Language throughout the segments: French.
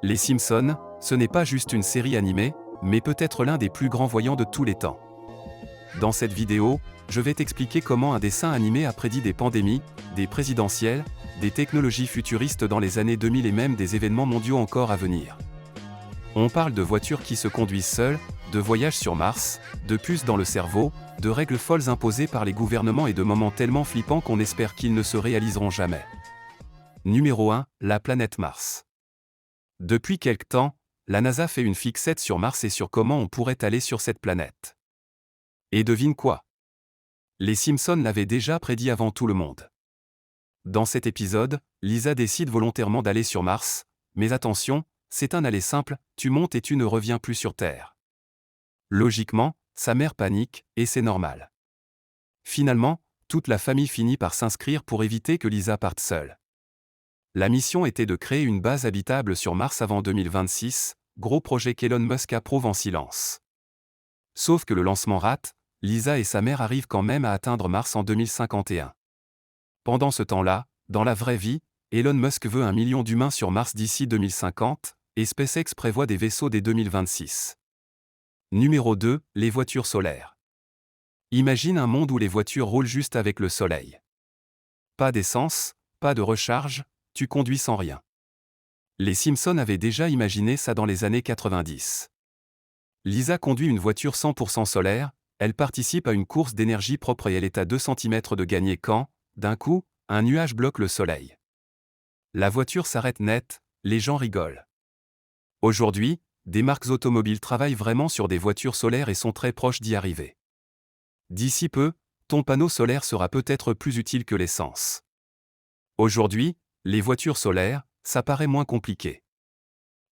Les Simpsons, ce n'est pas juste une série animée, mais peut-être l'un des plus grands voyants de tous les temps. Dans cette vidéo, je vais t'expliquer comment un dessin animé a prédit des pandémies, des présidentielles, des technologies futuristes dans les années 2000 et même des événements mondiaux encore à venir. On parle de voitures qui se conduisent seules, de voyages sur Mars, de puces dans le cerveau, de règles folles imposées par les gouvernements et de moments tellement flippants qu'on espère qu'ils ne se réaliseront jamais. Numéro 1, la planète Mars. Depuis quelque temps, la NASA fait une fixette sur Mars et sur comment on pourrait aller sur cette planète. Et devine quoi? Les Simpsons l'avaient déjà prédit avant tout le monde. Dans cet épisode, Lisa décide volontairement d'aller sur Mars, mais attention, c'est un aller simple, tu montes et tu ne reviens plus sur Terre. Logiquement, sa mère panique, et c'est normal. Finalement, toute la famille finit par s'inscrire pour éviter que Lisa parte seule. La mission était de créer une base habitable sur Mars avant 2026, gros projet qu'Elon Musk approuve en silence. Sauf que le lancement rate, Lisa et sa mère arrivent quand même à atteindre Mars en 2051. Pendant ce temps-là, dans la vraie vie, Elon Musk veut 1 million d'humains sur Mars d'ici 2050, et SpaceX prévoit des vaisseaux dès 2026. Numéro 2, les voitures solaires. Imagine un monde où les voitures roulent juste avec le soleil. Pas d'essence, pas de recharge, tu conduis sans rien. Les Simpsons avaient déjà imaginé ça dans les années 90. Lisa conduit une voiture 100% solaire, elle participe à une course d'énergie propre et elle est à 2 cm de gagner quand, d'un coup, un nuage bloque le soleil. La voiture s'arrête net, les gens rigolent. Aujourd'hui, des marques automobiles travaillent vraiment sur des voitures solaires et sont très proches d'y arriver. D'ici peu, ton panneau solaire sera peut-être plus utile que l'essence. Aujourd'hui, les voitures solaires, ça paraît moins compliqué.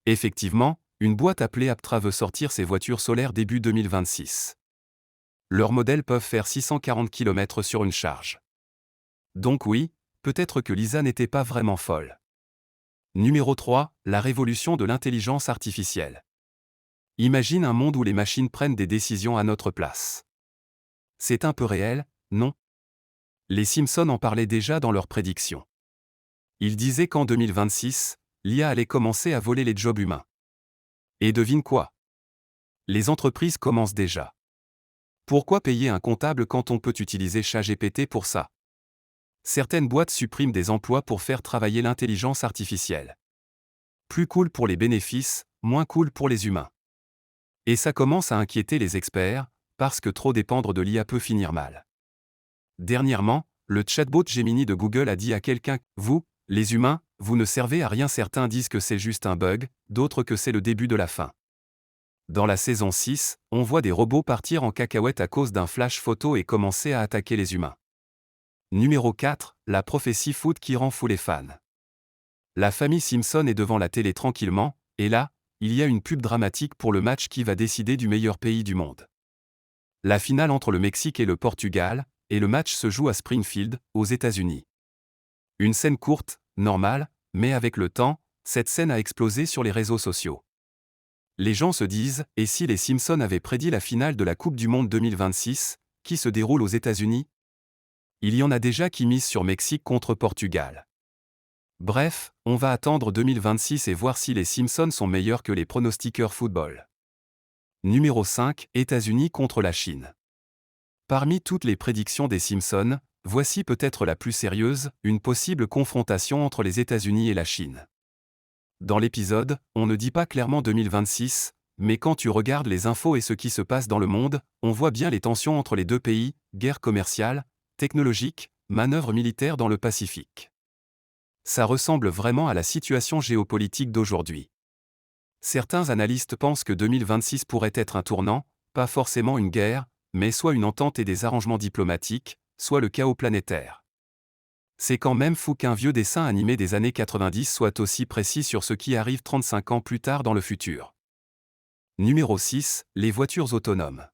Effectivement, une boîte appelée Aptra veut sortir ses voitures solaires début 2026. Leurs modèles peuvent faire 640 km sur une charge. Donc oui, peut-être que Lisa n'était pas vraiment folle. Numéro 3, la révolution de l'intelligence artificielle. Imagine un monde où les machines prennent des décisions à notre place. C'est un peu réel, non? Les Simpsons en parlaient déjà dans leurs prédictions. Ils disaient qu'en 2026, l'IA allait commencer à voler les jobs humains. Et devine quoi? Les entreprises commencent déjà. Pourquoi payer un comptable quand on peut utiliser ChatGPT pour ça? Certaines boîtes suppriment des emplois pour faire travailler l'intelligence artificielle. Plus cool pour les bénéfices, moins cool pour les humains. Et ça commence à inquiéter les experts, parce que trop dépendre de l'IA peut finir mal. Dernièrement, le chatbot Gemini de Google a dit à quelqu'un « Vous, les humains, vous ne servez à rien ». Certains disent que c'est juste un bug, d'autres que c'est le début de la fin. Dans la saison 6, on voit des robots partir en cacahuète à cause d'un flash photo et commencer à attaquer les humains. Numéro 4, la prophétie foot qui rend fou les fans. La famille Simpson est devant la télé tranquillement, et là, il y a une pub dramatique pour le match qui va décider du meilleur pays du monde. La finale entre le Mexique et le Portugal, et le match se joue à Springfield, aux États-Unis. Une scène courte, normale, mais avec le temps, cette scène a explosé sur les réseaux sociaux. Les gens se disent, et si les Simpsons avaient prédit la finale de la Coupe du Monde 2026, qui se déroule aux États-Unis? Il y en a déjà qui misent sur Mexique contre Portugal. Bref, on va attendre 2026 et voir si les Simpsons sont meilleurs que les pronostiqueurs football. Numéro 5, États-Unis contre la Chine. Parmi toutes les prédictions des Simpsons, voici peut-être la plus sérieuse, une possible confrontation entre les États-Unis et la Chine. Dans l'épisode, on ne dit pas clairement 2026, mais quand tu regardes les infos et ce qui se passe dans le monde, on voit bien les tensions entre les deux pays, guerre commerciale, technologique, manœuvres militaires dans le Pacifique. Ça ressemble vraiment à la situation géopolitique d'aujourd'hui. Certains analystes pensent que 2026 pourrait être un tournant, pas forcément une guerre, mais soit une entente et des arrangements diplomatiques, soit le chaos planétaire. C'est quand même fou qu'un vieux dessin animé des années 90 soit aussi précis sur ce qui arrive 35 ans plus tard dans le futur. Numéro 6, les voitures autonomes.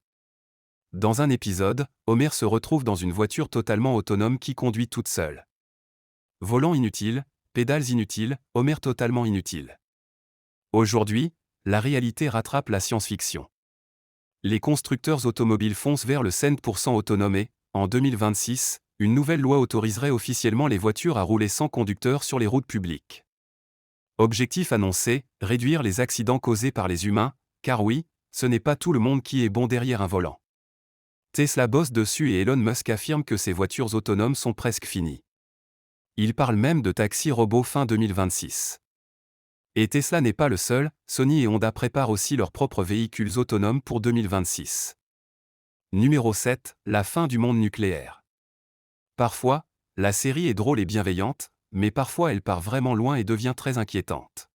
Dans un épisode, Homer se retrouve dans une voiture totalement autonome qui conduit toute seule. Volant inutile, pédales inutiles, Homer totalement inutile. Aujourd'hui, la réalité rattrape la science-fiction. Les constructeurs automobiles foncent vers le 100% autonome et, en 2026, une nouvelle loi autoriserait officiellement les voitures à rouler sans conducteur sur les routes publiques. Objectif annoncé, réduire les accidents causés par les humains, car oui, ce n'est pas tout le monde qui est bon derrière un volant. Tesla bosse dessus et Elon Musk affirme que ses voitures autonomes sont presque finies. Il parle même de taxi robot fin 2026. Et Tesla n'est pas le seul, Sony et Honda préparent aussi leurs propres véhicules autonomes pour 2026. Numéro 7, la fin du monde nucléaire. Parfois, la série est drôle et bienveillante, mais parfois elle part vraiment loin et devient très inquiétante.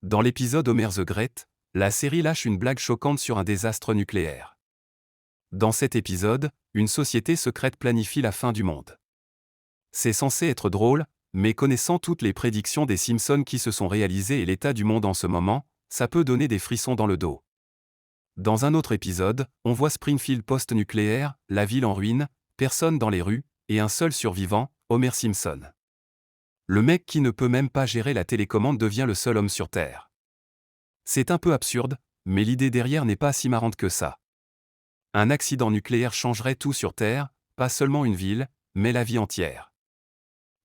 Dans l'épisode Homer the Great, la série lâche une blague choquante sur un désastre nucléaire. Dans cet épisode, une société secrète planifie la fin du monde. C'est censé être drôle, mais connaissant toutes les prédictions des Simpsons qui se sont réalisées et l'état du monde en ce moment, ça peut donner des frissons dans le dos. Dans un autre épisode, on voit Springfield post-nucléaire, la ville en ruine, personne dans les rues, et un seul survivant, Homer Simpson. Le mec qui ne peut même pas gérer la télécommande devient le seul homme sur Terre. C'est un peu absurde, mais l'idée derrière n'est pas si marrante que ça. Un accident nucléaire changerait tout sur Terre, pas seulement une ville, mais la vie entière.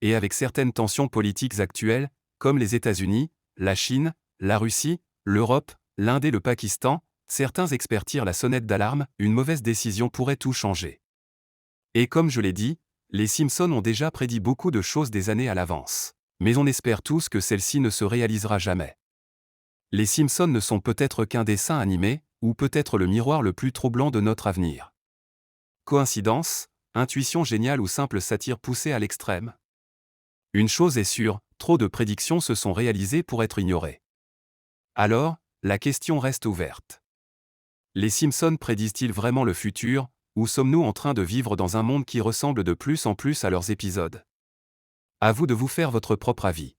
Et avec certaines tensions politiques actuelles, comme les États-Unis, la Chine, la Russie, l'Europe, l'Inde et le Pakistan, certains experts tirent la sonnette d'alarme, une mauvaise décision pourrait tout changer. Et comme je l'ai dit, les Simpsons ont déjà prédit beaucoup de choses des années à l'avance. Mais on espère tous que celle-ci ne se réalisera jamais. Les Simpsons ne sont peut-être qu'un dessin animé, ou peut-être le miroir le plus troublant de notre avenir. Coïncidence, intuition géniale ou simple satire poussée à l'extrême? Une chose est sûre, trop de prédictions se sont réalisées pour être ignorées. Alors, la question reste ouverte. Les Simpsons prédisent-ils vraiment le futur, ou sommes-nous en train de vivre dans un monde qui ressemble de plus en plus à leurs épisodes? À vous de vous faire votre propre avis.